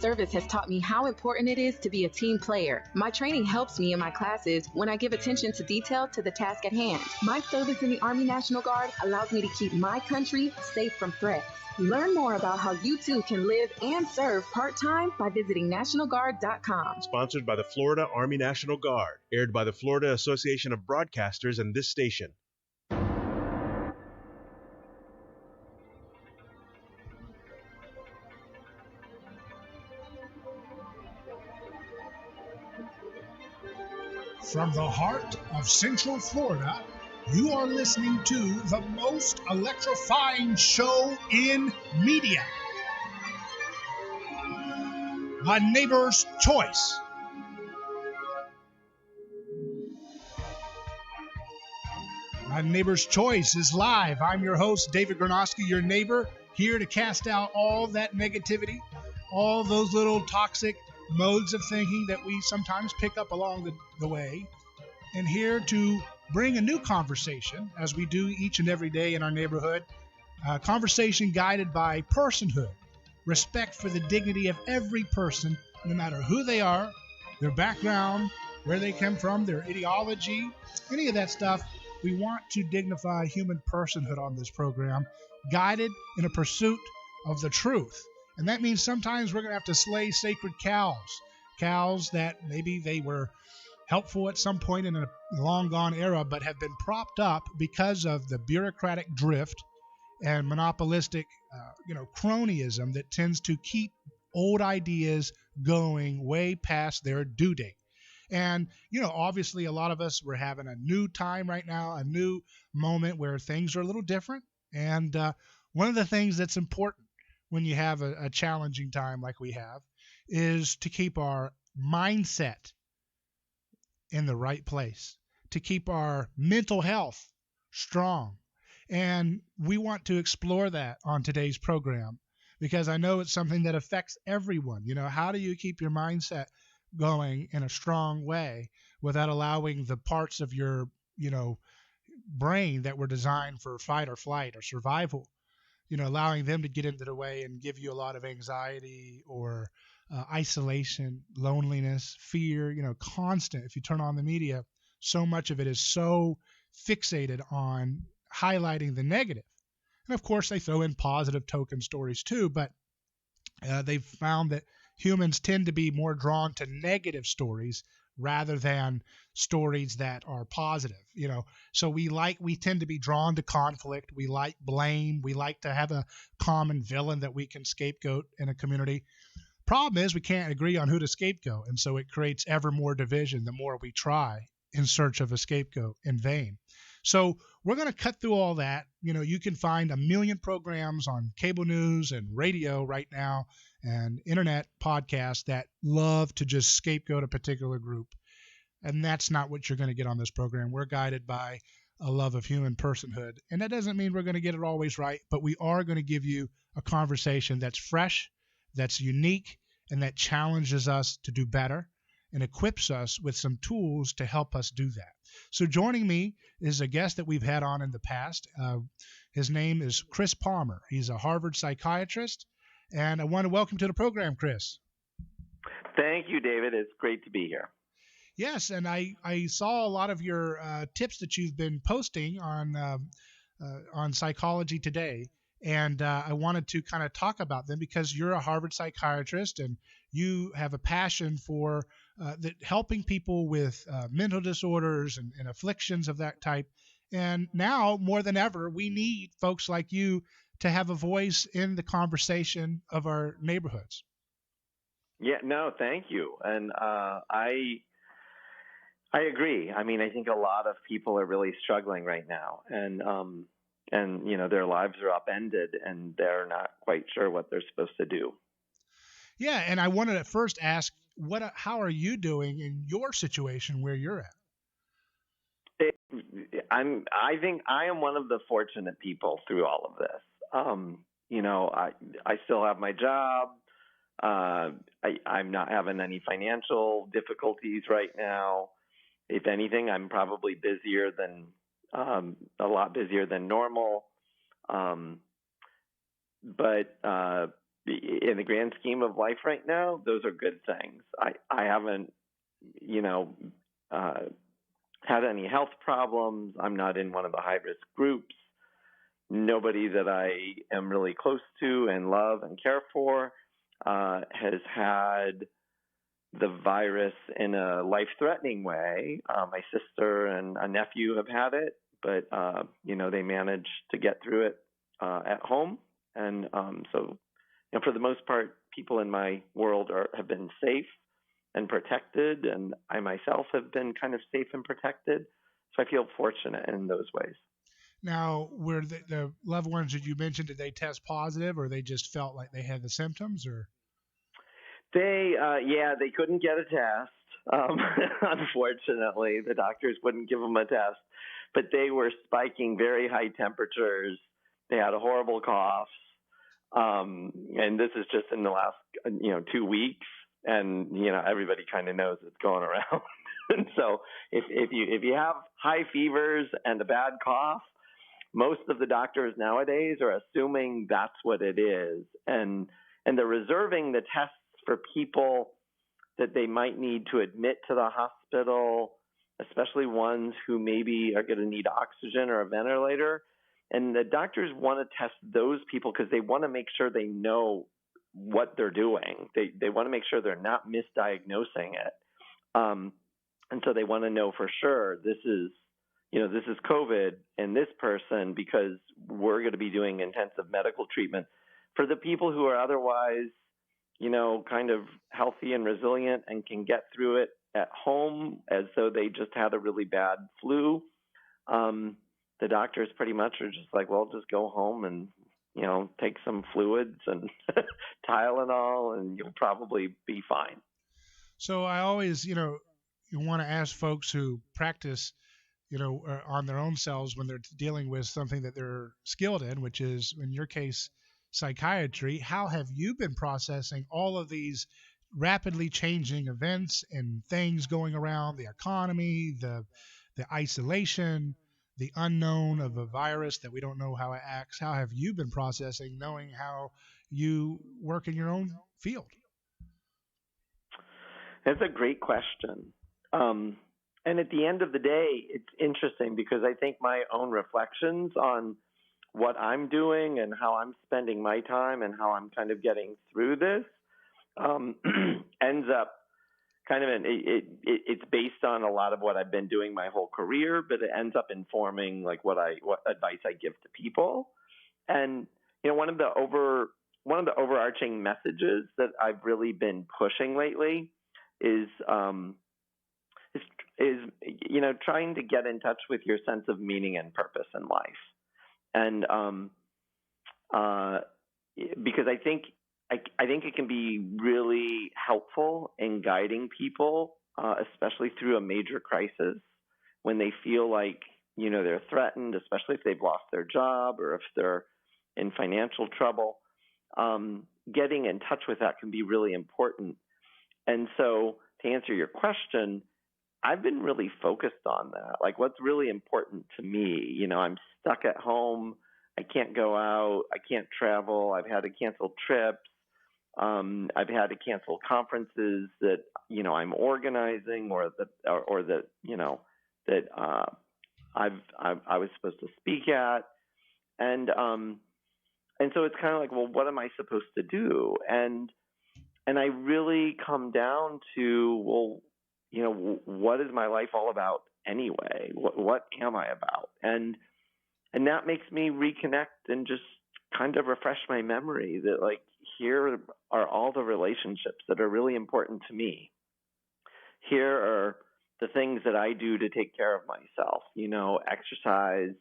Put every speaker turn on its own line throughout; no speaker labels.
Service has taught me how important it is to be a team player. My training helps me in my classes when I give attention to detail to the task at hand. My service in the Army National Guard allows me to keep my country safe from threats. Learn more about how you too can live and serve part-time by visiting NationalGuard.com.
Sponsored by the Florida Army National Guard. Aired by the Florida Association of Broadcasters and this station.
From the heart of Central Florida, you are listening to the most electrifying show in media. My Neighbor's Choice. My Neighbor's Choice is live. I'm your host, David Gornoski, your neighbor, here to cast out all that negativity, all those little toxic modes of thinking that we sometimes pick up along the way, and here to bring a new conversation, as we do each and every day in our neighborhood, a conversation guided by personhood, respect for the dignity of every person, no matter who they are, their background, where they come from, their ideology, any of that stuff. We want to dignify human personhood on this program, guided in a pursuit of the truth. And that means sometimes we're going to have to slay sacred cows that maybe they were helpful at some point in a long-gone era, but have been propped up because of the bureaucratic drift and monopolistic, cronyism that tends to keep old ideas going way past their due date. And, obviously a lot of us, we're having a new time right now, a new moment where things are a little different. And one of the things that's important when you have a challenging time like we have is to keep our mindset in the right place, to keep our mental health strong. And we want to explore that on today's program because I know it's something that affects everyone. How do you keep your mindset going in a strong way without allowing the parts of your, brain that were designed for fight or flight or survival, allowing them to get into the way and give you a lot of anxiety or isolation, loneliness, fear, constant. If you turn on the media, so much of it is so fixated on highlighting the negative. And of course, they throw in positive token stories too, but they've found that humans tend to be more drawn to negative stories rather than stories that are positive, So we tend to be drawn to conflict. We like blame. We like to have a common villain that we can scapegoat in a community. Problem is we can't agree on who to scapegoat. And so it creates ever more division the more we try in search of a scapegoat in vain. So we're going to cut through all that. You can find a million programs on cable news and radio right now and internet podcasts that love to just scapegoat a particular group. And that's not what you're going to get on this program. We're guided by a love of human personhood. And that doesn't mean we're going to get it always right, but we are going to give you a conversation that's fresh, that's unique, and that challenges us to do better and equips us with some tools to help us do that. So joining me is a guest that we've had on in the past. His name is Chris Palmer. He's a Harvard psychiatrist, and I want to welcome to the program, Chris.
Thank you, David. It's great to be here.
Yes, and I saw a lot of your tips that you've been posting on Psychology Today, and I wanted to kind of talk about them because you're a Harvard psychiatrist and you have a passion for helping people with mental disorders and afflictions of that type. And now more than ever, we need folks like you to have a voice in the conversation of our neighborhoods.
Yeah, no, thank you. And I agree. I mean, I think a lot of people are really struggling right now, and their lives are upended, and they're not quite sure what they're supposed to do.
Yeah, and I wanted to first ask, how are you doing in your situation where you're at?
I think I am one of the fortunate people through all of this. I still have my job. I'm not having any financial difficulties right now. If anything, I'm probably busier than a lot busier than normal. But in the grand scheme of life right now, those are good things. I haven't, had any health problems. I'm not in one of the high-risk groups. Nobody that I am really close to and love and care for has had the virus in a life-threatening way. My sister and a nephew have had it, but they managed to get through it at home. And so for the most part, people in my world have been safe and protected, and I myself have been kind of safe and protected. So I feel fortunate in those ways.
Now, were the loved ones that you mentioned, did they test positive, or they just felt like they had the symptoms, or?
They couldn't get a test. Unfortunately, the doctors wouldn't give them a test, but they were spiking very high temperatures. They had a horrible cough. And this is just in the last, 2 weeks. And, everybody kind of knows it's going around. And so if you have high fevers and a bad cough, most of the doctors nowadays are assuming that's what it is. And they're reserving the tests for people that they might need to admit to the hospital, especially ones who maybe are going to need oxygen or a ventilator. And the doctors want to test those people because they want to make sure they know what they're doing. They want to make sure they're not misdiagnosing it. And so they want to know for sure this is COVID in this person, because we're going to be doing intensive medical treatment. For the people who are otherwise, kind of healthy and resilient and can get through it at home as though they just had a really bad flu, the doctors pretty much are just like, well, just go home and, take some fluids and Tylenol and you'll probably be fine.
So I always, you want to ask folks who practice, on their own selves when they're dealing with something that they're skilled in, which is, in your case, psychiatry. How have you been processing all of these rapidly changing events and things going around, the economy, the isolation, the unknown of a virus that we don't know how it acts? How have you been processing, knowing how you work in your own field?
That's a great question. And at the end of the day, it's interesting because I think my own reflections on what I'm doing and how I'm spending my time and how I'm kind of getting through this ends up kind of it's based on a lot of what I've been doing my whole career, but it ends up informing like what advice I give to people. And one of the overarching messages that I've really been pushing lately is trying to get in touch with your sense of meaning and purpose in life. And because I think it can be really helpful in guiding people, especially through a major crisis, when they feel like they're threatened, especially if they've lost their job or if they're in financial trouble. Getting in touch with that can be really important. And so, to answer your question, I've been really focused on that. Like, what's really important to me? I'm stuck at home. I can't go out. I can't travel. I've had to cancel trips. I've had to cancel conferences that I'm organizing or that I was supposed to speak at, and so it's kind of like, well, what am I supposed to do? And I really come down to, well, what is my life all about anyway? What am I about? And that makes me reconnect and just kind of refresh my memory that, like, here are all the relationships that are really important to me. Here are the things that I do to take care of myself, exercise,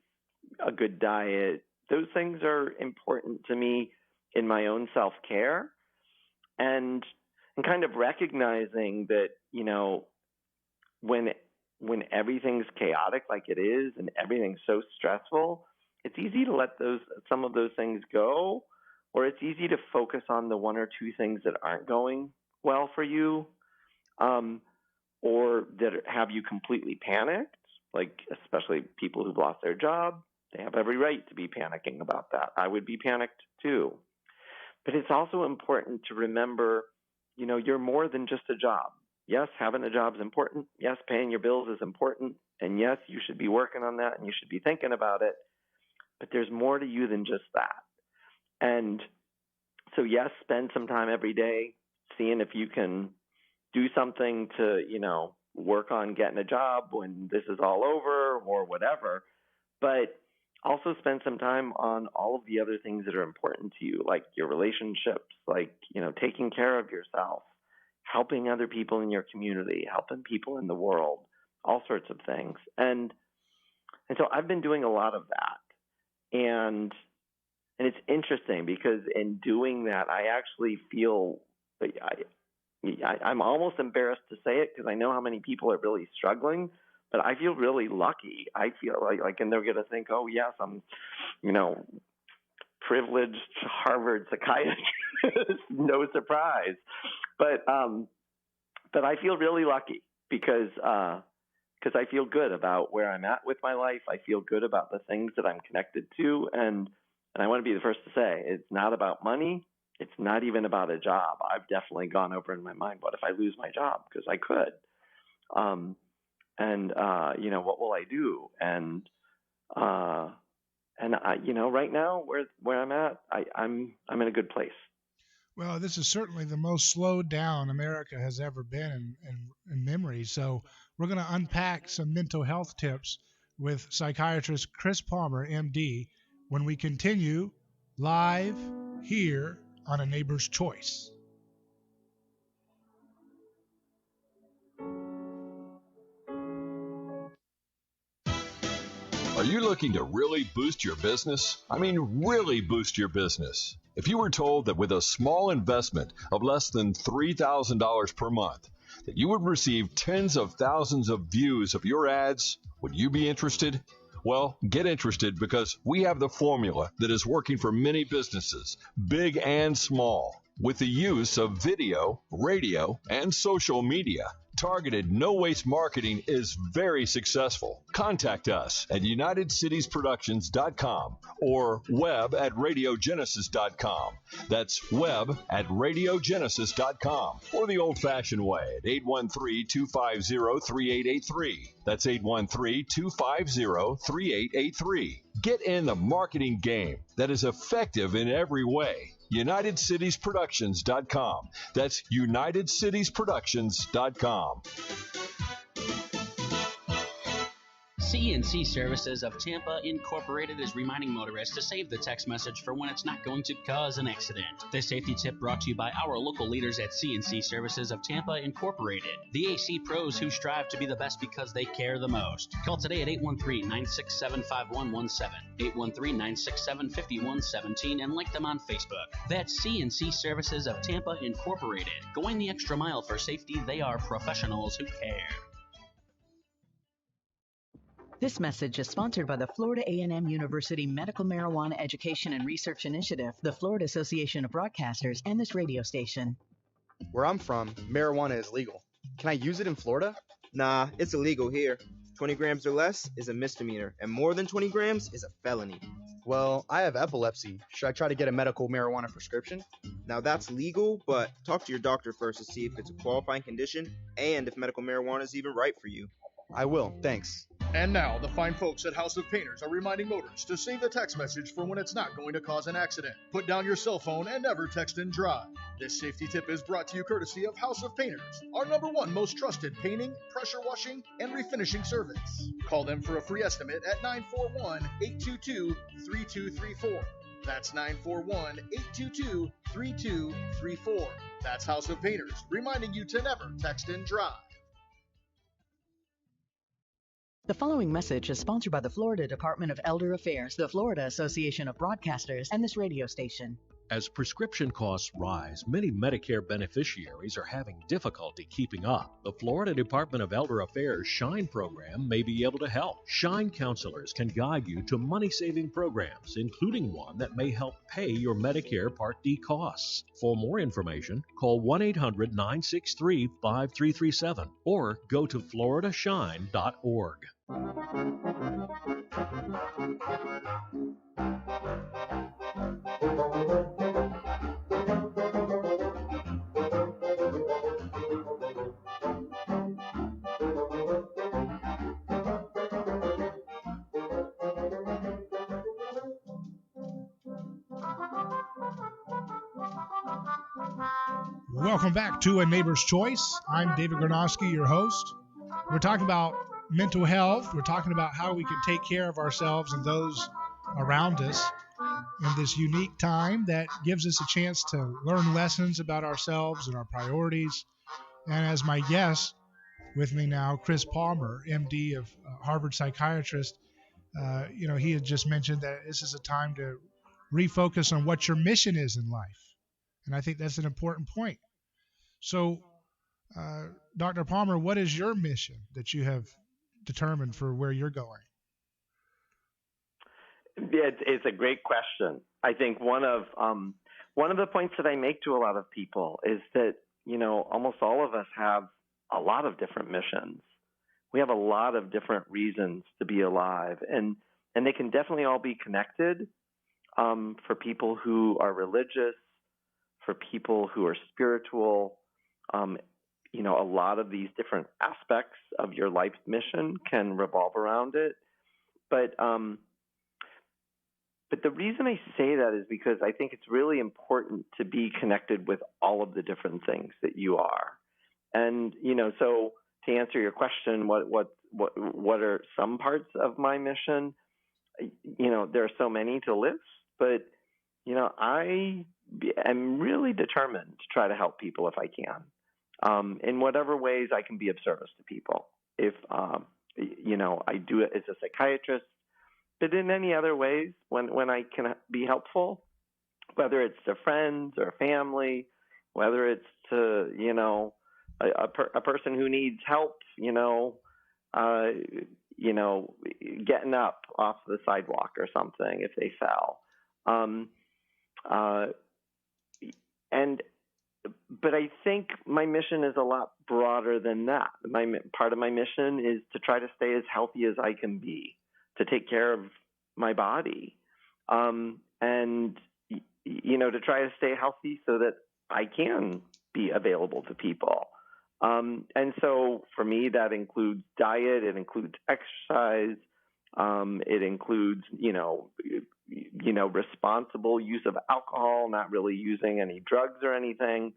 a good diet. Those things are important to me in my own self-care. And kind of recognizing that, when everything's chaotic like it is and everything's so stressful, it's easy to let some of those things go, or it's easy to focus on the one or two things that aren't going well for you, or that have you completely panicked, like especially people who've lost their job. They have every right to be panicking about that. I would be panicked too. But it's also important to remember, you're more than just a job. Yes, having a job is important. Yes, paying your bills is important. And yes, you should be working on that and you should be thinking about it. But there's more to you than just that. And so, yes, spend some time every day seeing if you can do something to, work on getting a job when this is all over or whatever. But also spend some time on all of the other things that are important to you, like your relationships, like, taking care of yourself, helping other people in your community, helping people in the world, all sorts of things. And so I've been doing a lot of that. And it's interesting because in doing that, I actually feel I'm almost embarrassed to say it because I know how many people are really struggling, but I feel really lucky. I feel like, and they're going to think, oh, yes, I'm, privileged Harvard psychiatrist, no surprise. But I feel really lucky because I feel good about where I'm at with my life. I feel good about the things that I'm connected to. And I want to be the first to say, it's not about money. It's not even about a job. I've definitely gone over in my mind, what if I lose my job? Because I could. What will I do? And right now where I'm at, I'm in a good place.
Well, this is certainly the most slowed down America has ever been in memory. So we're going to unpack some mental health tips with psychiatrist Chris Palmer, MD, when we continue live here on A Neighbor's Choice.
Are you looking to really boost your business? I mean, really boost your business. If you were told that with a small investment of less than $3,000 per month, that you would receive tens of thousands of views of your ads, would you be interested? Well, get interested because we have the formula that is working for many businesses, big and small. With the use of video, radio, and social media, targeted no-waste marketing is very successful. Contact us at UnitedCitiesProductions.com or web at radiogenesis.com. That's web at radiogenesis.com or the old-fashioned way at 813-250-3883. That's 813-250-3883. Get in the marketing game that is effective in every way. UnitedCitiesProductions.com. That's UnitedCitiesProductions.com.
CNC Services of Tampa Incorporated is reminding motorists to save the text message for when it's not going to cause an accident. This safety tip brought to you by our local leaders at CNC Services of Tampa Incorporated, the AC pros who strive to be the best because they care the most. Call today at 813-967-5117, 813-967-5117, and like them on Facebook. That's CNC Services of Tampa Incorporated. Going the extra mile for safety, they are professionals who care.
This message is sponsored by the Florida A&M University Medical Marijuana Education and Research Initiative, the Florida Association of Broadcasters, and this radio station.
Where I'm from, marijuana is legal. Can I use it in Florida?
Nah, it's illegal here. 20 grams or less is a misdemeanor, and more than 20 grams is a felony.
Well, I have epilepsy. Should I try to get a medical marijuana prescription?
Now that's legal, but talk to your doctor first to see if it's a qualifying condition and if medical marijuana is even right for you.
I will, thanks.
And now, the fine folks at House of Painters are reminding motorists to save the text message for when it's not going to cause an accident. Put down your cell phone and never text and drive. This safety tip is brought to you courtesy of House of Painters, our #1 most trusted painting, pressure washing, and refinishing service. Call them for a free estimate at 941-822-3234. That's 941-822-3234. That's House of Painters, reminding you to never text and drive.
The following message is sponsored by the Florida Department of Elder Affairs, the Florida Association of Broadcasters, and this radio station.
As prescription costs rise, many Medicare beneficiaries are having difficulty keeping up. The Florida Department of Elder Affairs SHINE program may be able to help. SHINE counselors can guide you to money-saving programs, including one that may help pay your Medicare Part D costs. For more information, call 1-800-963-5337 or go to floridashine.org.
Welcome back to A Neighbor's Choice. I'm David Gornoski, your host. We're talking about mental health. We're talking about how we can take care of ourselves and those around us in this unique time that gives us a chance to learn lessons about ourselves and our priorities. And as my guest with me now, Chris Palmer, MD of Harvard psychiatrist, he had just mentioned that this is a time to refocus on what your mission is in life. And I think that's an important point. So, Dr. Palmer, what is your mission that you have determined for where you're going?
It's a great question. I think one of the points that I make to a lot of people is that, almost all of us have a lot of different missions. We have a lot of different reasons to be alive, and they can definitely all be connected. For people who are religious, for people who are spiritual, a lot of these different aspects of your life's mission can revolve around it. But the reason I say that is because I think it's really important to be connected with all of the different things that you are. And, so to answer your question, what are some parts of my mission? There are so many to list, but, I am really determined to try to help people if I can, in whatever ways I can be of service to people. If, I do it as a psychiatrist, but in any other ways when I can be helpful, whether it's to friends or family, whether it's to, a person who needs help, getting up off the sidewalk or something if they fell. But I think my mission is a lot broader than that. Part of my mission is to try to stay as healthy as I can be, to take care of my body, and to try to stay healthy so that I can be available to people. And so for me, that includes diet, it includes exercise, it includes, responsible use of alcohol, not really using any drugs or anything.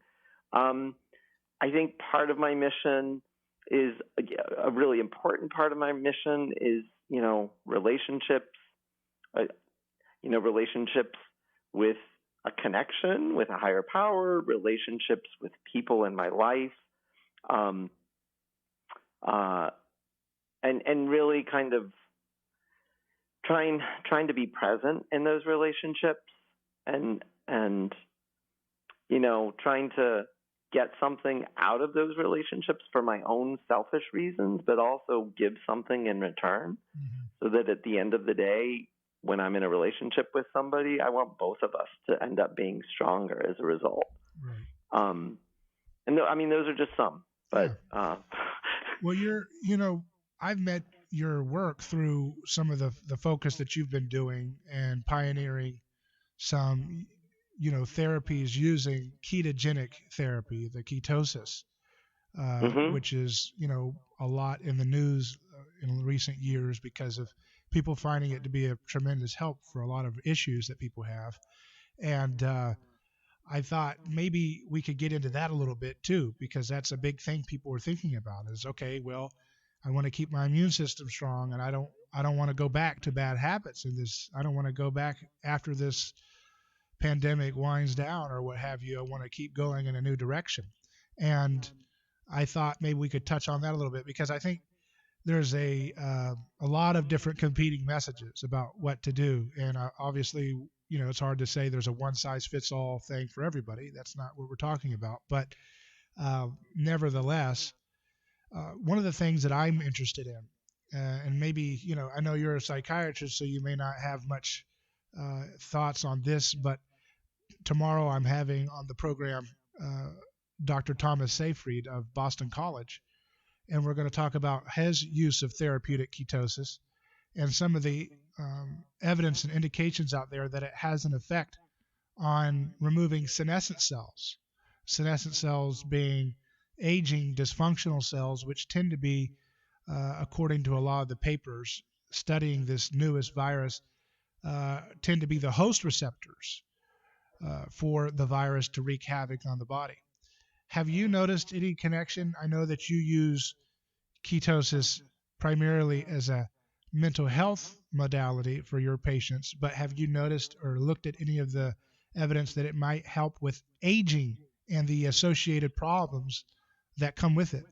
I think part of my mission is a really important part of my mission is, relationships, relationships with a connection with a higher power, relationships with people in my life, and really kind of trying to be present in those relationships and trying to get something out of those relationships for my own selfish reasons, but also give something in return, so that at the end of the day, when I'm in a relationship with somebody, I want both of us to end up being stronger as a result. Right. Those are just some, but,
well, I've met your work through some of the focus that you've been doing and pioneering some, therapies using ketogenic therapy, the ketosis, which is, a lot in the news in recent years because of people finding it to be a tremendous help for a lot of issues that people have. And I thought maybe we could get into that a little bit too, because that's a big thing people are thinking about is, okay, well, I want to keep my immune system strong, and I don't want to go back to bad habits in this. I don't want to go back after this pandemic winds down or what have you. I want to keep going in a new direction. And I thought maybe we could touch on that a little bit, because I think there's a lot of different competing messages about what to do. And obviously, it's hard to say there's a one-size-fits-all thing for everybody. That's not what we're talking about. But nevertheless, one of the things that I'm interested in, and maybe, I know you're a psychiatrist, so you may not have much thoughts on this, but tomorrow I'm having on the program Dr. Thomas Seyfried of Boston College, and we're going to talk about his use of therapeutic ketosis and some of the evidence and indications out there that it has an effect on removing senescent cells being aging dysfunctional cells, which tend to be, according to a lot of the papers studying this newest virus, tend to be the host receptors for the virus to wreak havoc on the body. Have you noticed any connection? I know that you use ketosis primarily as a mental health modality for your patients, but have you noticed or looked at any of the evidence that it might help with aging and the associated problems that come with it?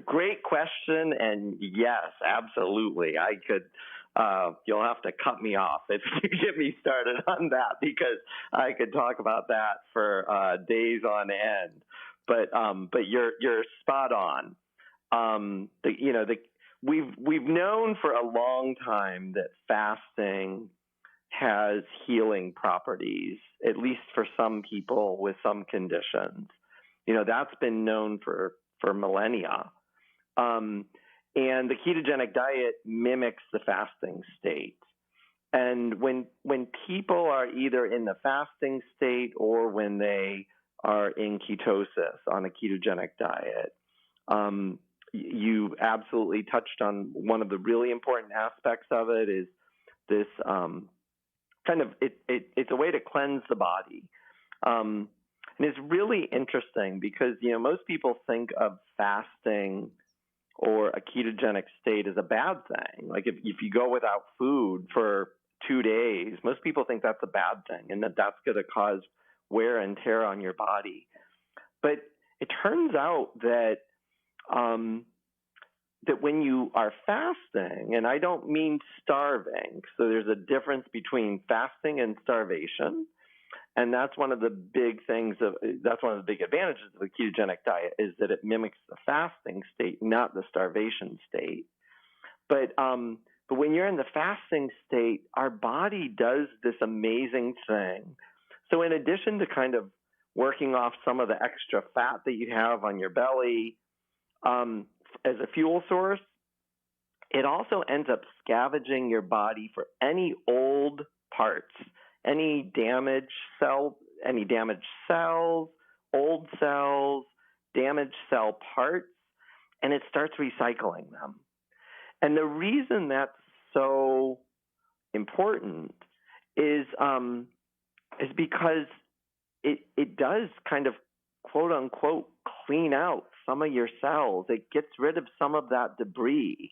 Great question, and yes, absolutely. I could. You'll have to cut me off if you get me started on that, because I could talk about that for days on end. But you're spot on. We've known for a long time that fasting has healing properties, at least for some people with some conditions. That's been known for millennia. And the ketogenic diet mimics the fasting state. And when people are either in the fasting state or when they are in ketosis on a ketogenic diet, you absolutely touched on one of the really important aspects of it is this it's a way to cleanse the body. And it's really interesting because, most people think of fasting or a ketogenic state as a bad thing. Like if you go without food for 2 days, most people think that's a bad thing and that's going to cause wear and tear on your body. But it turns out that that when you are fasting, and I don't mean starving, so there's a difference between fasting and starvation. And that's one of the big advantages of the ketogenic diet is that it mimics the fasting state, not the starvation state. But when you're in the fasting state, our body does this amazing thing. So in addition to kind of working off some of the extra fat that you have on your belly as a fuel source, it also ends up scavenging your body for any old parts. Any damaged cells, old cells, damaged cell parts, and it starts recycling them. And the reason that's so important is because it does kind of quote unquote clean out some of your cells. It gets rid of some of that debris.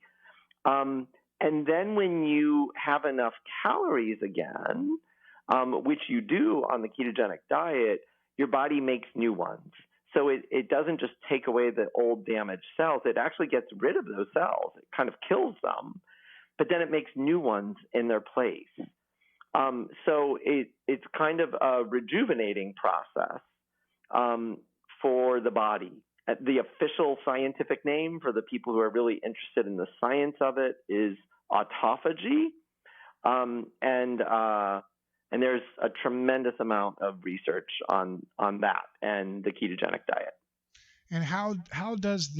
And then when you have enough calories again, which you do on the ketogenic diet, your body makes new ones. So it doesn't just take away the old damaged cells. It actually gets rid of those cells. It kind of kills them, but then it makes new ones in their place. So it's kind of a rejuvenating process for the body. The official scientific name for the people who are really interested in the science of it is autophagy. And there's a tremendous amount of research on that and the ketogenic diet.
And how does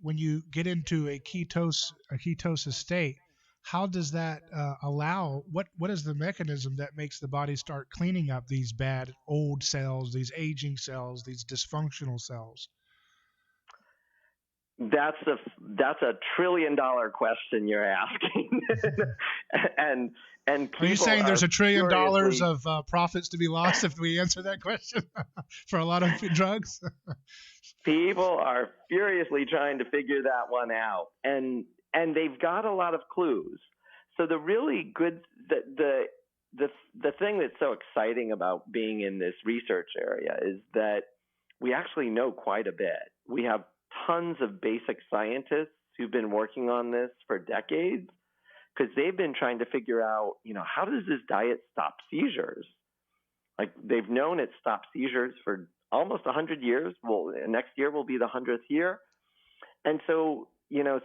when you get into a ketosis state, how does that allow, what is the mechanism that makes the body start cleaning up these bad old cells, these aging cells, these dysfunctional cells?
That's a $1 trillion question you're asking. and
are you saying there's $1 trillion of profits to be lost if we answer that question for a lot of drugs?
People are furiously trying to figure that one out, and they've got a lot of clues. So the really good the thing that's so exciting about being in this research area is that we actually know quite a bit. We have tons of basic scientists who've been working on this for decades because they've been trying to figure out, how does this diet stop seizures? Like they've known it stops seizures for almost 100 years. Well, next year will be the 100th year. And so,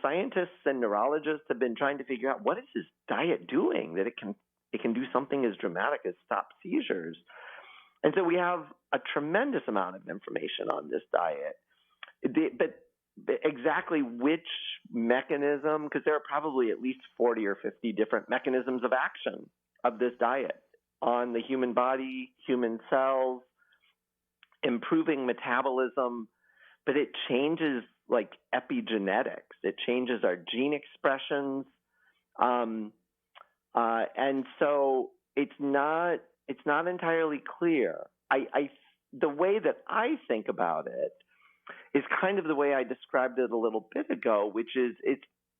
scientists and neurologists have been trying to figure out what is this diet doing that it can do something as dramatic as stop seizures. And so we have a tremendous amount of information on this diet. But exactly which mechanism, because there are probably at least 40 or 50 different mechanisms of action of this diet on the human body, human cells, improving metabolism, but it changes like epigenetics. It changes our gene expressions. And so it's not entirely clear. the way that I think about it is kind of the way I described it a little bit ago, which is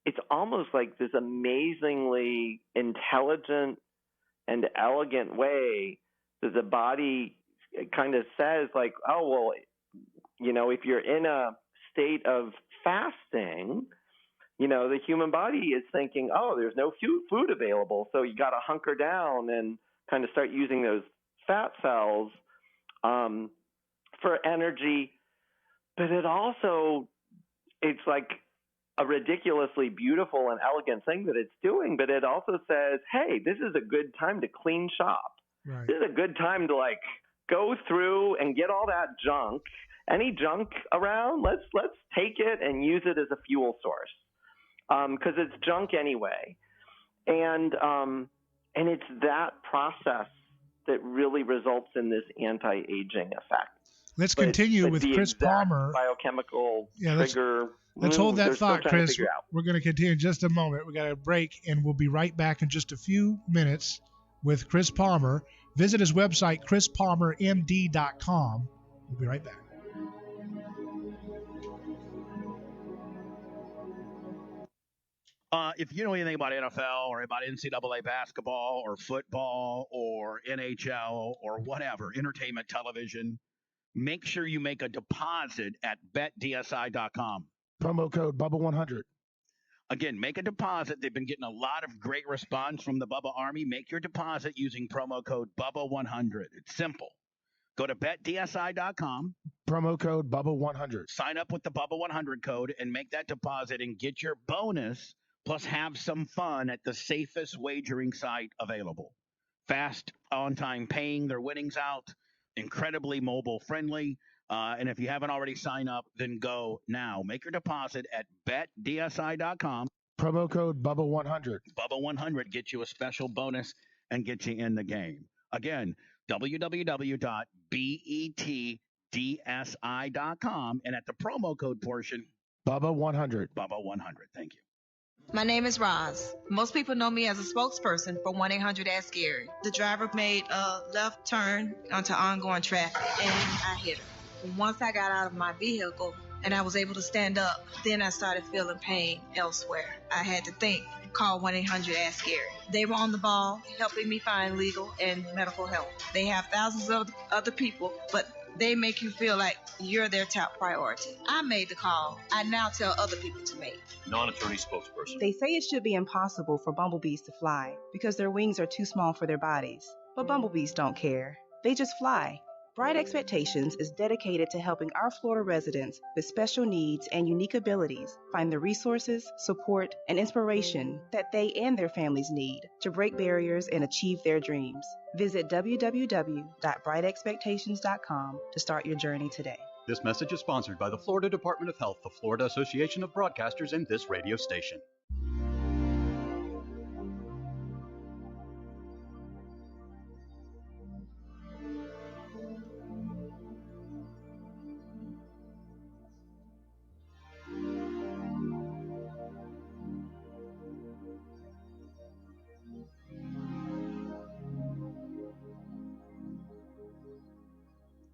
it's almost like this amazingly intelligent and elegant way that the body kind of says, like, oh, well, if you're in a state of fasting, the human body is thinking, oh, there's no food available, so you got to hunker down and kind of start using those fat cells for energy. But it's like a ridiculously beautiful and elegant thing that it's doing, but it also says, hey, this is a good time to clean shop.
Right.
This is a good time to go through and get all that junk. Any junk around, let's take it and use it as a fuel source, because it's junk anyway. And it's that process that really results in this anti-aging effect.
Let's continue with Chris Palmer.
Biochemical trigger.
Let's hold that thought, Chris. We're going to continue in just a moment. We got a break, and we'll be right back in just a few minutes with Chris Palmer. Visit his website, chrispalmermd.com. We'll be right back.
If you know anything about NFL or about NCAA basketball or football or NHL or whatever, entertainment television, make sure you make a deposit at betdsi.com.
Promo code Bubba100.
Again, make a deposit. They've been getting a lot of great response from the Bubba Army. Make your deposit using promo code Bubba100. It's simple. Go to betdsi.com.
Promo code Bubba100.
Sign up with the Bubba100 code and make that deposit and get your bonus, plus have some fun at the safest wagering site available. Fast, on-time paying their winnings out. Incredibly mobile friendly. And if you haven't already signed up, then go now. Make your deposit at betdsi.com.
Promo code Bubba100.
Bubba100 gets you a special bonus and gets you in the game. Again, www.betdsi.com. And at the promo code portion,
Bubba100.
Bubba100. Thank you.
My name is Roz. Most people know me as a spokesperson for 1-800-ASK-GARY. The driver made a left turn onto ongoing traffic, and I hit her. Once I got out of my vehicle and I was able to stand up, then I started feeling pain elsewhere. I had to think, call 1-800-ASK-GARY. They were on the ball, helping me find legal and medical help. They have thousands of other people, but they make you feel like you're their top priority. I made the call. I now tell other people to make.
Non-attorney spokesperson.
They say it should be impossible for bumblebees to fly because their wings are too small for their bodies. But bumblebees don't care. They just fly. Bright Expectations is dedicated to helping our Florida residents with special needs and unique abilities find the resources, support, and inspiration that they and their families need to break barriers and achieve their dreams. Visit www.brightexpectations.com to start your journey today.
This message is sponsored by the Florida Department of Health, the Florida Association of Broadcasters, and this radio station.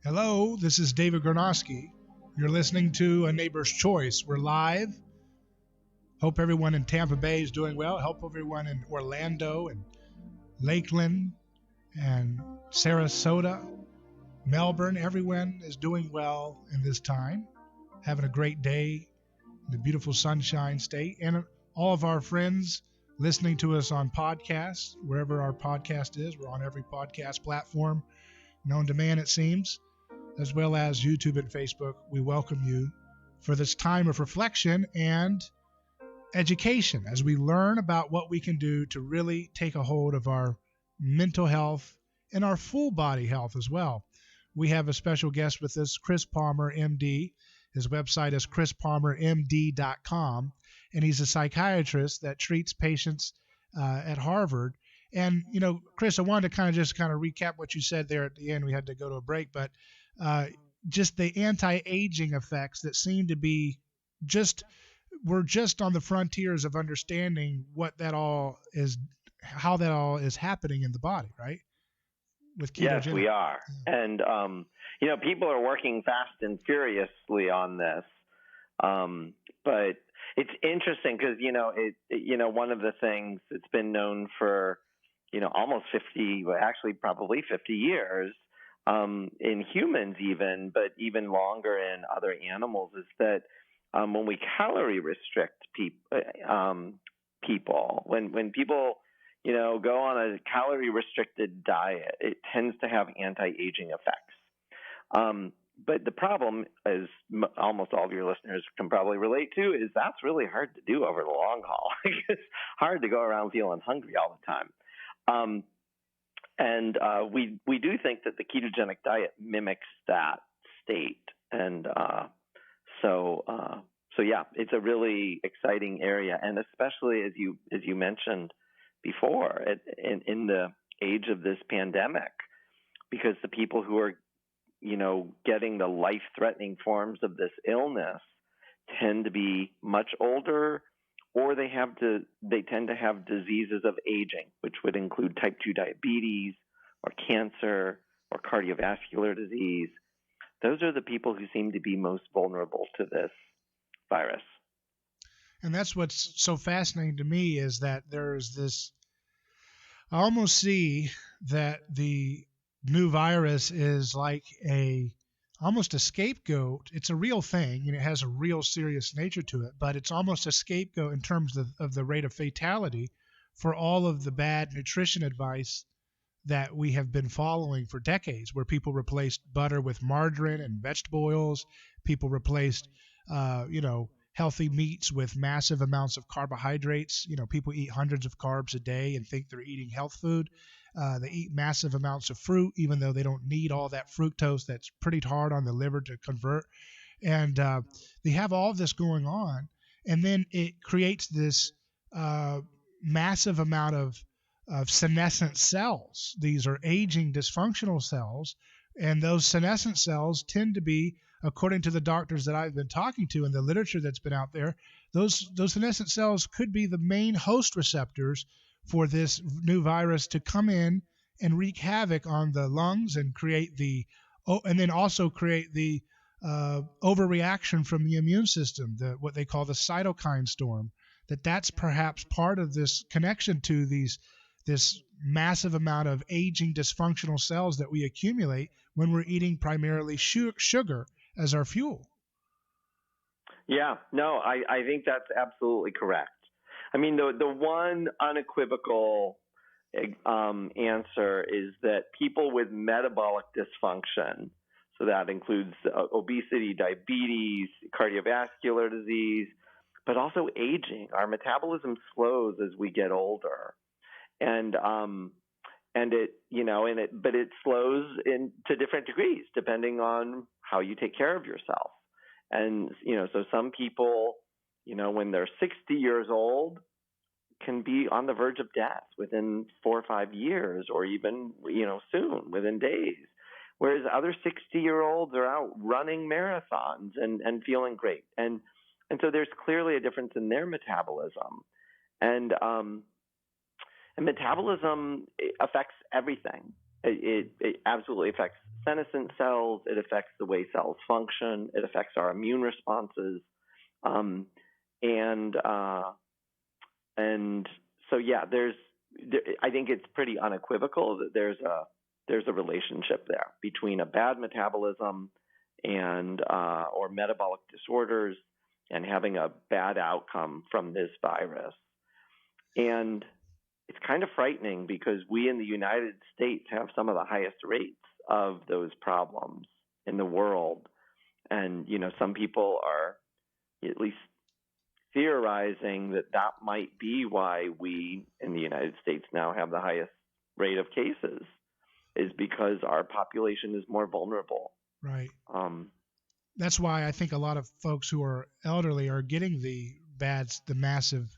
Hello, this is David Gornoski. You're listening to A Neighbor's Choice. We're live. Hope everyone in Tampa Bay is doing well. Hope everyone in Orlando and Lakeland and Sarasota, Melbourne, everyone is doing well in this time. Having a great day in the beautiful Sunshine State. And all of our friends listening to us on podcasts, wherever our podcast is. We're on every podcast platform known to man, it seems, as well as YouTube and Facebook. We welcome you for this time of reflection and education as we learn about what we can do to really take a hold of our mental health and our full body health as well. We have a special guest with us, Chris Palmer, MD. His website is chrispalmermd.com, and he's a psychiatrist that treats patients at Harvard. And, you know, Chris, I wanted to kind of recap what you said there at the end. We had to go to a break, but just the anti-aging effects that seem to be we're just on the frontiers of understanding what that all is, how that all is happening in the body, right? with ketogenic.
Yes, we are. And, people are working fast and furiously on this. But it's interesting because, one of the things that's been known for, almost 50, well, actually probably 50 years in humans even, but even longer in other animals is that when we calorie restrict people, when people, go on a calorie restricted diet, it tends to have anti-aging effects. But the problem, as almost all of your listeners can probably relate to, is that's really hard to do over the long haul. It's hard to go around feeling hungry all the time. We do think that the ketogenic diet mimics that state. And so yeah, it's a really exciting area. And especially as you mentioned before, in the age of this pandemic, because the people who are getting the life-threatening forms of this illness tend to be much older, or they tend to have diseases of aging, which would include type 2 diabetes or cancer or cardiovascular disease. Those are the people who seem to be most vulnerable to this virus.
And that's what's so fascinating to me is that there's this, I almost see that the new virus is like almost a scapegoat. It's a real thing and it has a real serious nature to it, but it's almost a scapegoat in terms of the rate of fatality for all of the bad nutrition advice that we have been following for decades, where people replaced butter with margarine and vegetable oils. People replaced, healthy meats with massive amounts of carbohydrates. People eat hundreds of carbs a day and think they're eating health food. They eat massive amounts of fruit, even though they don't need all that fructose that's pretty hard on the liver to convert. And they have all this going on. And then it creates this massive amount of senescent cells. These are aging dysfunctional cells. And those senescent cells tend to be, according to the doctors that I've been talking to and the literature that's been out there, those senescent cells could be the main host receptors for this new virus to come in and wreak havoc on the lungs and and then also create the overreaction from the immune system, what they call the cytokine storm. That's perhaps part of this connection to this massive amount of aging dysfunctional cells that we accumulate when we're eating primarily sugar as our fuel.
Yeah, no, I think that's absolutely correct. I mean, the one unequivocal answer is that people with metabolic dysfunction, so that includes obesity, diabetes, cardiovascular disease, but also aging. Our metabolism slows as we get older, but it slows to different degrees depending on how you take care of yourself. And so some people, when they're 60 years old, can be on the verge of death within 4 or 5 years, or even soon, within days. Whereas other 60-year-olds are out running marathons and feeling great. And so there's clearly a difference in their metabolism. And metabolism affects everything. It absolutely affects senescent cells. It affects the way cells function. It affects our immune responses. And so, yeah, I think it's pretty unequivocal that there's a relationship there between a bad metabolism and or metabolic disorders and having a bad outcome from this virus. And it's kind of frightening because we in the United States have some of the highest rates of those problems in the world. And, some people are at least theorizing that might be why we in the United States now have the highest rate of cases, is because our population is more vulnerable.
Right. That's why I think a lot of folks who are elderly are getting the massive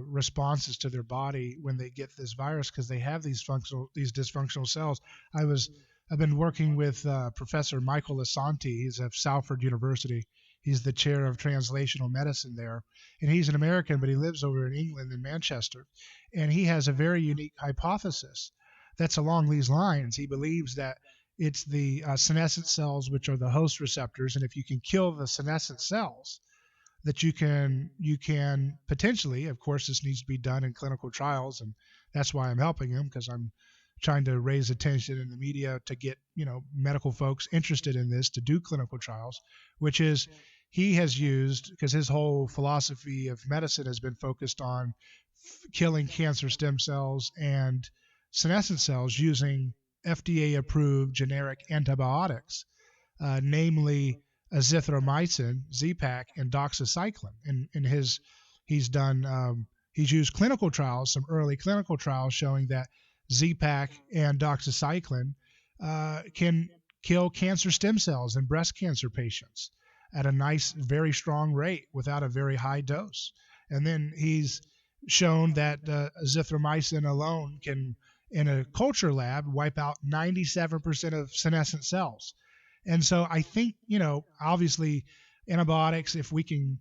responses to their body when they get this virus, because they have these dysfunctional cells. I've been working with Professor Michael Assanti. He's at Salford University. He's the chair of translational medicine there, and he's an American, but he lives over in England in Manchester, and he has a very unique hypothesis that's along these lines. He believes that it's the senescent cells, which are the host receptors, and if you can kill the senescent cells, that you can potentially, of course, this needs to be done in clinical trials, and that's why I'm helping him, because I'm trying to raise attention in the media to get medical folks interested in this, to do clinical trials, which is he has used, because his whole philosophy of medicine has been focused on killing cancer stem cells and senescent cells using FDA-approved generic antibiotics, namely azithromycin, Z-Pak, and doxycycline. And he's used clinical trials, some early clinical trials showing that Z-Pak and doxycycline can kill cancer stem cells in breast cancer patients at a nice, very strong rate without a very high dose. And then he's shown that azithromycin alone can, in a culture lab, wipe out 97% of senescent cells. And so I think, obviously antibiotics, if we can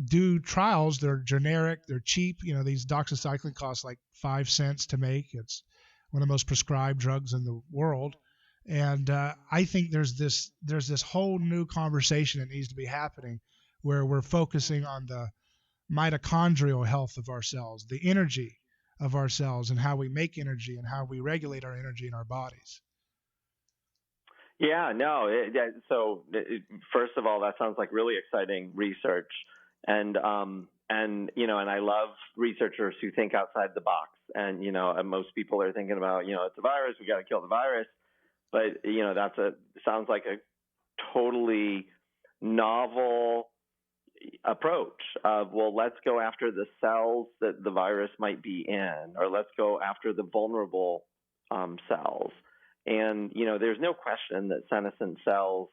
do trials, they're generic, they're cheap. These doxycycline costs like 5 cents to make. It's one of the most prescribed drugs in the world. And I think there's this whole new conversation that needs to be happening where we're focusing on the mitochondrial health of our cells, the energy of our cells, and how we make energy and how we regulate our energy in our bodies.
Yeah, no. First of all, that sounds like really exciting research, and I love researchers who think outside the box. And most people are thinking about, it's a virus, we got to kill the virus, but sounds like a totally novel approach of, well, let's go after the cells that the virus might be in, or let's go after the vulnerable cells. And there's no question that senescent cells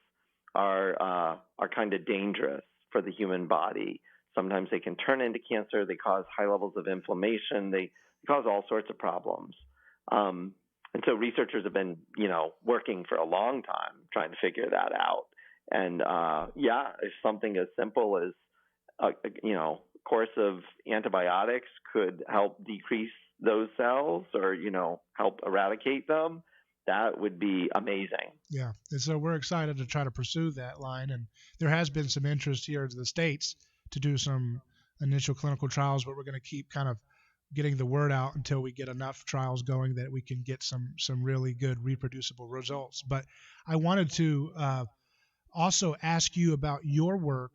are kind of dangerous for the human body. Sometimes they can turn into cancer. They cause high levels of inflammation. They cause all sorts of problems. And so researchers have been, working for a long time trying to figure that out. And if something as simple as course of antibiotics could help decrease those cells or help eradicate them, that would be amazing.
Yeah, and so we're excited to try to pursue that line, and there has been some interest here in the States to do some initial clinical trials, but we're going to keep kind of getting the word out until we get enough trials going that we can get some really good reproducible results. But I wanted to also ask you about your work.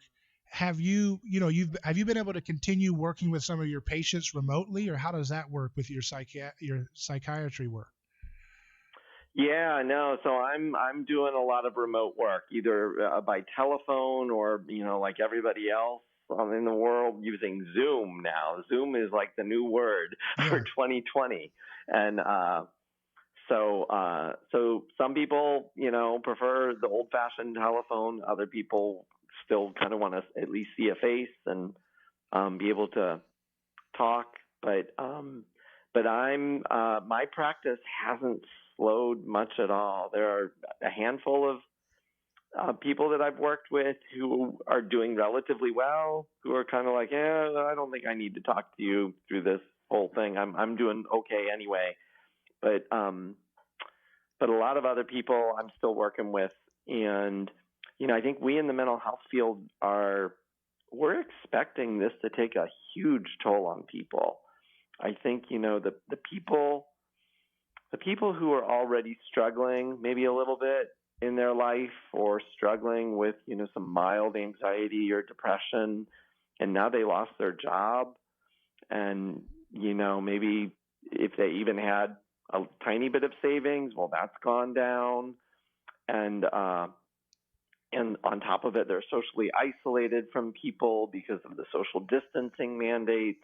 Have you been able to continue working with some of your patients remotely, or how does that work with your psychiatry work?
Yeah, no. So I'm doing a lot of remote work, either by telephone or like everybody else in the world, using Zoom now. Zoom is like the new word for 2020, and so some people prefer the old-fashioned telephone. Other people still kind of want to at least see a face and be able to talk. But I'm my practice hasn't slowed much at all. There are a handful of people that I've worked with who are doing relatively well, who are kind of like, I don't think I need to talk to you through this whole thing. I'm doing okay anyway. But a lot of other people I'm still working with, and I think we in the mental health field we're expecting this to take a huge toll on people. I think the people who are already struggling maybe a little bit in their life, or struggling with some mild anxiety or depression, and now they lost their job, and maybe if they even had a tiny bit of savings, well, that's gone down, and on top of it, they're socially isolated from people because of the social distancing mandates.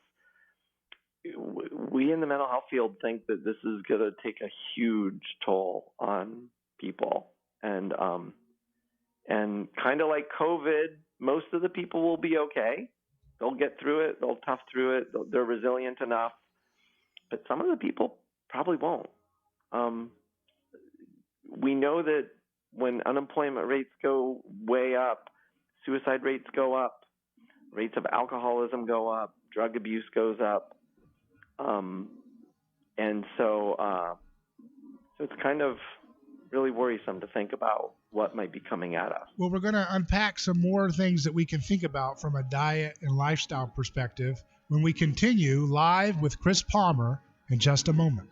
We in the mental health field think that this is going to take a huge toll on people, and kind of like COVID, most of the people will be okay. They'll get through it. They'll tough through it. They're resilient enough, but some of the people probably won't. We know that when unemployment rates go way up, suicide rates go up, rates of alcoholism go up, drug abuse goes up. And so it's kind of really worrisome to think about what might be coming at us.
Well, we're going to unpack some more things that we can think about from a diet and lifestyle perspective when we continue live with Chris Palmer in just a moment.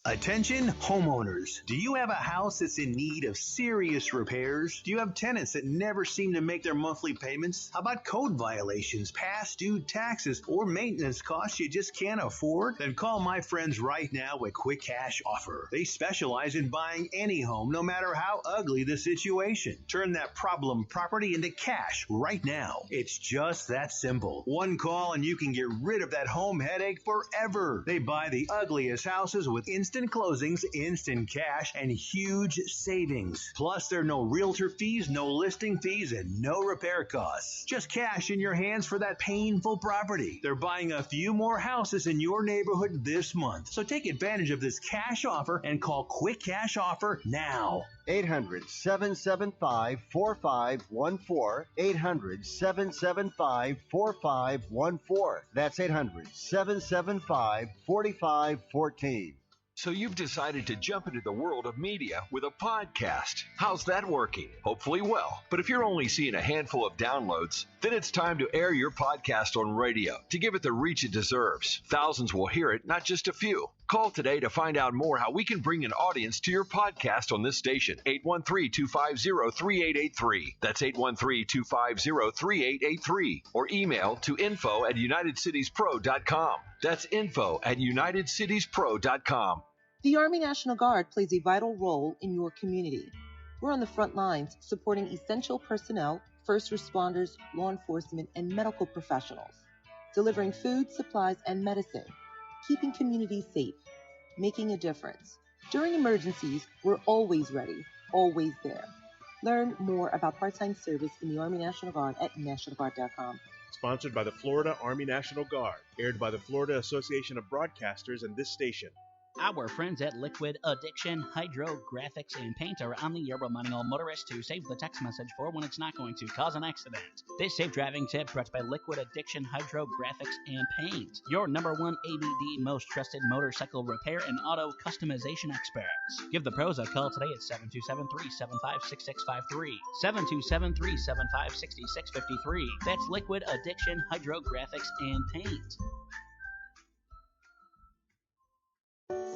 Attention homeowners. Do you have a house that's in need of serious repairs? Do you have tenants that never seem to make their monthly payments? How about code violations, past due taxes, or maintenance costs you just can't afford? Then call my friends right now at Quick Cash Offer. They specialize in buying any home, no matter how ugly the situation. Turn that problem property into cash right now. It's just that simple. One call and you can get rid of that home headache forever. They buy the ugliest houses with instant closings, instant cash, and huge savings. Plus, there are no realtor fees, no listing fees, and no repair costs. Just cash in your hands for that painful property. They're buying a few more houses in your neighborhood this month. So take advantage of this cash offer and call Quick Cash Offer now.
800-775-4514. 800-775-4514. That's 800-775-4514.
So you've decided to jump into the world of media with a podcast. How's that working? Hopefully well. But if you're only seeing a handful of downloads, then it's time to air your podcast on radio to give it the reach it deserves. Thousands will hear it, not just a few. Call today to find out more how we can bring an audience to your podcast on this station. 813-250-3883. That's 813-250-3883. Or email to info@unitedcitiespro.com. That's info@unitedcitiespro.com.
The Army National Guard plays a vital role in your community. We're on the front lines supporting essential personnel, first responders, law enforcement, and medical professionals, delivering food, supplies, and medicine, keeping communities safe, making a difference. During emergencies, we're always ready, always there. Learn more about part-time service in the Army National Guard at nationalguard.com.
Sponsored by the Florida Army National Guard, aired by the Florida Association of Broadcasters and this station.
Our friends at Liquid Addiction Hydrographics and Paint are on the air reminding all motorists to save the text message for when it's not going to cause an accident. This safe driving tip brought by Liquid Addiction Hydrographics and Paint, your #1 ABD most trusted motorcycle repair and auto customization experts. Give the pros a call today at 727-375-6653. 727-375-6653. That's Liquid Addiction Hydrographics and Paint.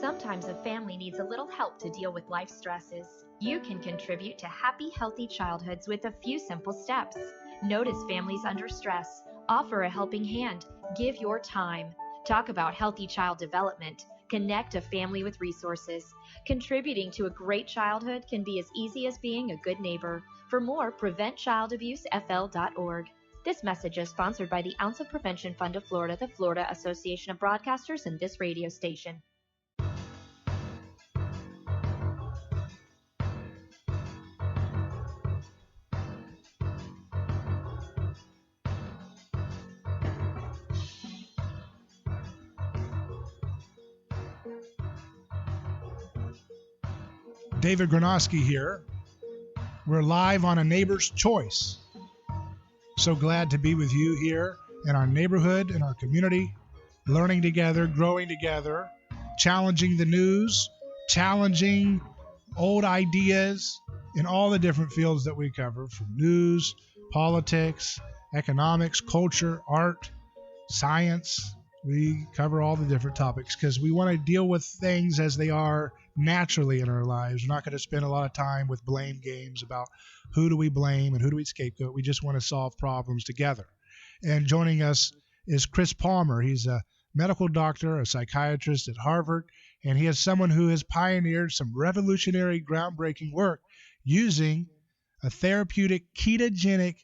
Sometimes a family needs a little help to deal with life stresses. You can contribute to happy, healthy childhoods with a few simple steps. Notice families under stress. Offer a helping hand. Give your time. Talk about healthy child development. Connect a family with resources. Contributing to a great childhood can be as easy as being a good neighbor. For more, preventchildabusefl.org. This message is sponsored by the Ounce of Prevention Fund of Florida, the Florida Association of Broadcasters, and this radio station.
David Gornoski here. We're live on A Neighbor's Choice. So glad to be with you here in our neighborhood, in our community, learning together, growing together, challenging the news, challenging old ideas in all the different fields that we cover, from news, politics, economics, culture, art, science. We cover all the different topics because we want to deal with things as they are naturally in our lives. We're not going to spend a lot of time with blame games about who do we blame and who do we scapegoat. We just want to solve problems together. And joining us is Chris Palmer. He's a medical doctor, a psychiatrist at Harvard, and he is someone who has pioneered some revolutionary, groundbreaking work using a therapeutic ketogenic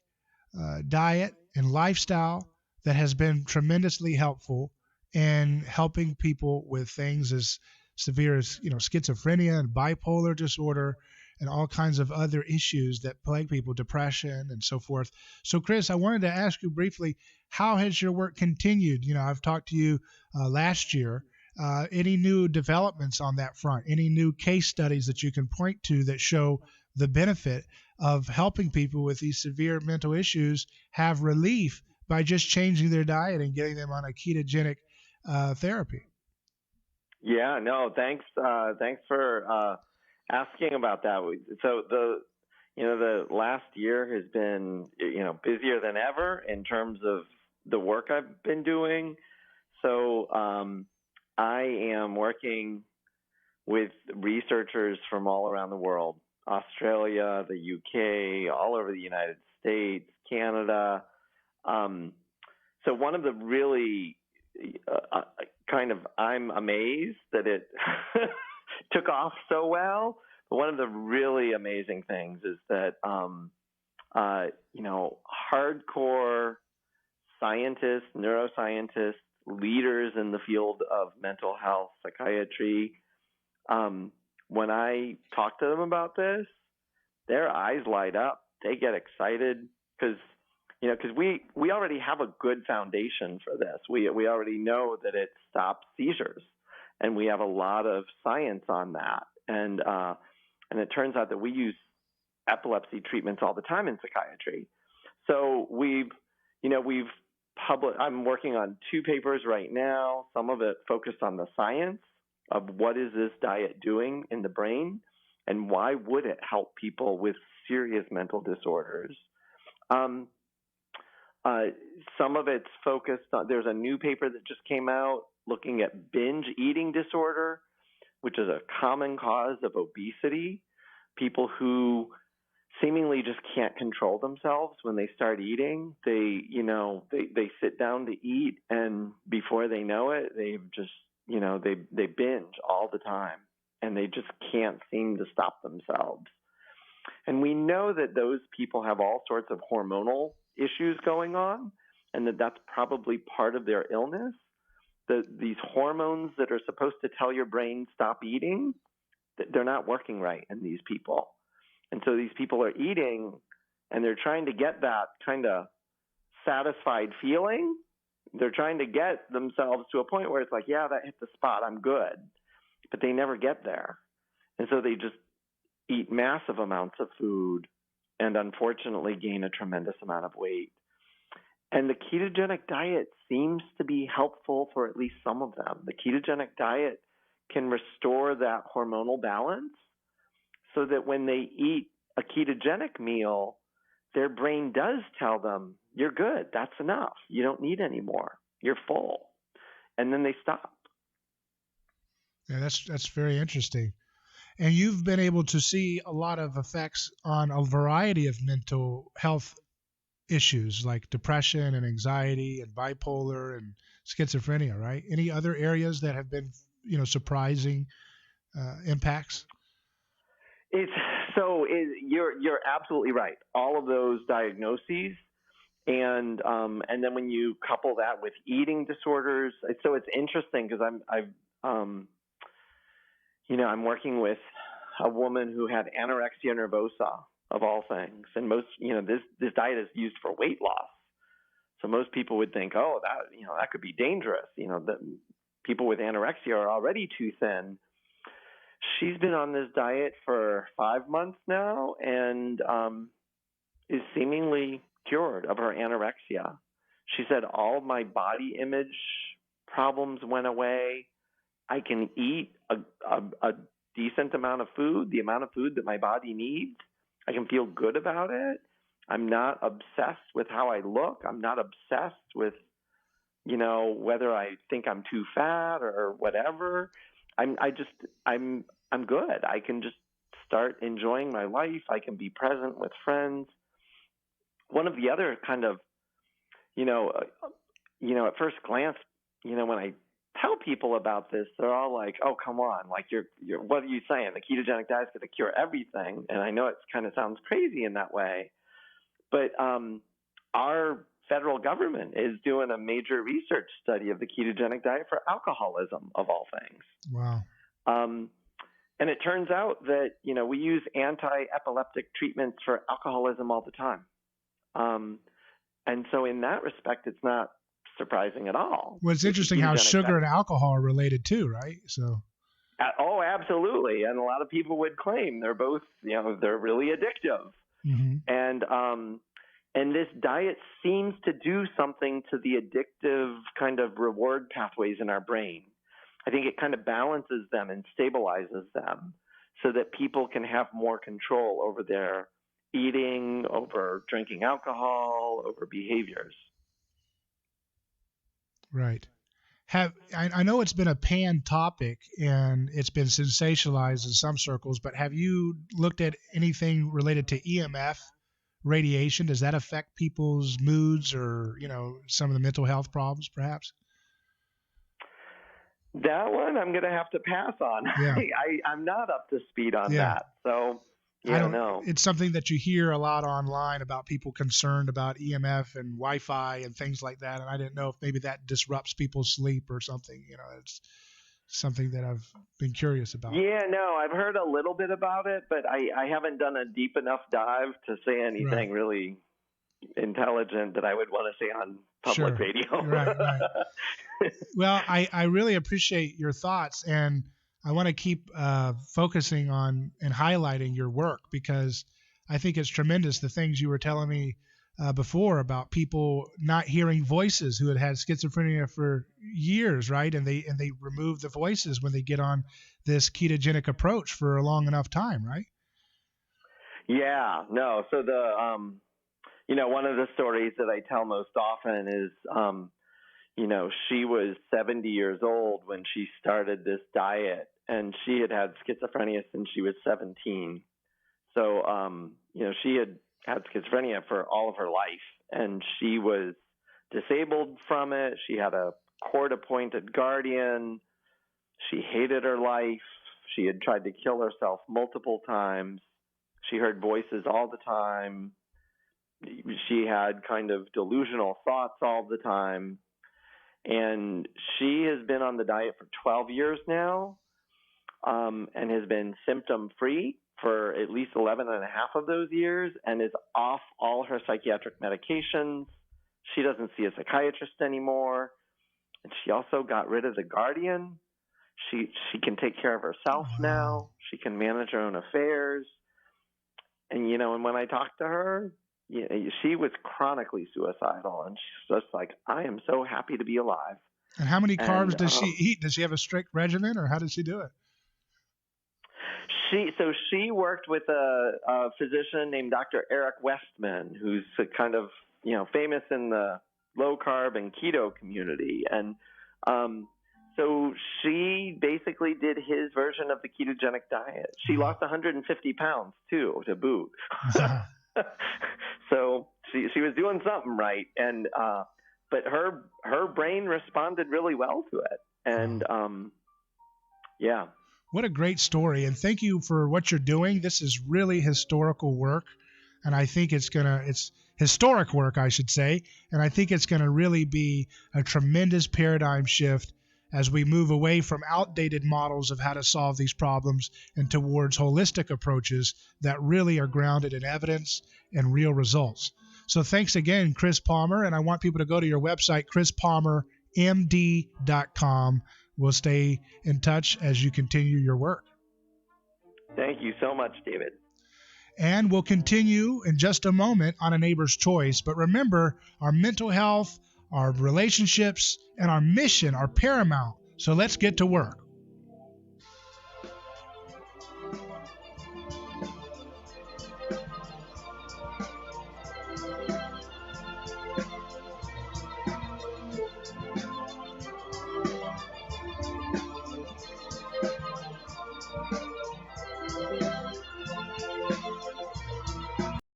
diet and lifestyle that has been tremendously helpful in helping people with things as severe as, schizophrenia and bipolar disorder and all kinds of other issues that plague people, depression and so forth. So, Chris, I wanted to ask you briefly, how has your work continued? I've talked to you last year. Any new developments on that front? Any new case studies that you can point to that show the benefit of helping people with these severe mental issues have relief by just changing their diet and getting them on a ketogenic therapy.
Yeah, no, thanks for asking about that. So the last year has been, busier than ever in terms of the work I've been doing. So I am working with researchers from all around the world, Australia, the UK, all over the United States, Canada. So one of the really I'm amazed that it took off so well. But one of the really amazing things is that, hardcore scientists, neuroscientists, leaders in the field of mental health, psychiatry, when I talk to them about this, their eyes light up. They get excited because we already have a good foundation for this. We already know that it stops seizures, and we have a lot of science on that. And it turns out that we use epilepsy treatments all the time in psychiatry. So we've published. I'm working on 2 papers right now. Some of it focused on the science of what is this diet doing in the brain, and why would it help people with serious mental disorders. Some of it's focused on, there's a new paper that just came out looking at binge eating disorder, which is a common cause of obesity. People who seemingly just can't control themselves when they start eating. They sit down to eat, and before they know it, they've just, they binge all the time, and they just can't seem to stop themselves. And we know that those people have all sorts of hormonal issues going on, and that's probably part of their illness. These hormones that are supposed to tell your brain stop eating, they're not working right in these people. And so these people are eating, and they're trying to get that kind of satisfied feeling. They're trying to get themselves to a point where it's like, yeah, that hit the spot, I'm good. But they never get there. And so they just eat massive amounts of food and unfortunately gain a tremendous amount of weight. And the ketogenic diet seems to be helpful for at least some of them. The ketogenic diet can restore that hormonal balance so that when they eat a ketogenic meal, their brain does tell them, you're good, that's enough, you don't need any more, you're full. And then they stop.
Yeah, that's very interesting. And you've been able to see a lot of effects on a variety of mental health issues like depression and anxiety and bipolar and schizophrenia, right? Any other areas that have been, surprising impacts?
You're absolutely right. All of those diagnoses, and then when you couple that with eating disorders, so it's interesting because I'm working with a woman who had anorexia nervosa, of all things, and most, this diet is used for weight loss. So most people would think, oh, that could be dangerous. The people with anorexia are already too thin. She's been on this diet for 5 months now and is seemingly cured of her anorexia. She said, all of my body image problems went away. I can eat a decent amount of food, the amount of food that my body needs. I can feel good about it. I'm not obsessed with how I look. I'm not obsessed with, whether I think I'm too fat or whatever. I'm good. I can just start enjoying my life. I can be present with friends. One of the other kind of, at first glance, when I tell people about this, they're all like, oh, come on. Like, you're what are you saying? The ketogenic diet's going to cure everything. And I know it kind of sounds crazy in that way. But our federal government is doing a major research study of the ketogenic diet for alcoholism, of all things.
Wow.
And it turns out that, we use anti-epileptic treatments for alcoholism all the time. And so in that respect, it's not surprising at all.
Well, it's interesting how sugar and alcohol are related too, right? So.
Oh, absolutely. And a lot of people would claim they're both, they're really addictive.
Mm-hmm.
And, And this diet seems to do something to the addictive kind of reward pathways in our brain. I think it kind of balances them and stabilizes them so that people can have more control over their eating, over drinking alcohol, over behaviors.
Right. I know it's been a panned topic and it's been sensationalized in some circles, but have you looked at anything related to EMF radiation? Does that affect people's moods or, some of the mental health problems perhaps?
That one I'm going to have to pass on.
Yeah.
I'm not up to speed on
Yeah.
that. So,
I don't
know.
It's something that you hear a lot online about people concerned about EMF and Wi-Fi and things like that. And I didn't know if maybe that disrupts people's sleep or something. It's something that I've been curious about.
Yeah, no, I've heard a little bit about it, but I haven't done a deep enough dive to say anything really intelligent that I would want to say on public radio.
Right. Well, I really appreciate your thoughts, and I want to keep focusing on and highlighting your work because I think it's tremendous, the things you were telling me before about people not hearing voices who had schizophrenia for years, right? And they remove the voices when they get on this ketogenic approach for a long enough time, right?
Yeah, no. So one of the stories that I tell most often is, she was 70 years old when she started this diet, and she had schizophrenia since she was 17. So, she had schizophrenia for all of her life, and she was disabled from it. She had a court-appointed guardian. She hated her life. She had tried to kill herself multiple times. She heard voices all the time. She had kind of delusional thoughts all the time. And she has been on the diet for 12 years now, and has been symptom-free for at least 11 and a half of those years, and is off all her psychiatric medications. She doesn't see a psychiatrist anymore. And she also got rid of the guardian. She can take care of herself now. She can manage her own affairs. And, and when I talked to her, she was chronically suicidal, and she's just like, I am so happy to be alive.
And how many carbs does she eat? Does she have a strict regimen, or how does she do it?
She worked with a physician named Dr. Eric Westman, who's kind of, famous in the low carb and keto community. And so she basically did his version of the ketogenic diet. She lost 150 pounds too, to boot. So she was doing something right, and but her brain responded really well to it, and yeah.
What a great story, and thank you for what you're doing. This is really historical work, and I think it's historic work, I should say, and I think it's gonna really be a tremendous paradigm shift as we move away from outdated models of how to solve these problems and towards holistic approaches that really are grounded in evidence and real results. So thanks again, Chris Palmer, and I want people to go to your website, chrispalmermd.com. We'll stay in touch as you continue your work.
Thank you so much, David.
And we'll continue in just a moment on A Neighbor's Choice. But remember, our mental health, our relationships, and our mission are paramount. So let's get to work.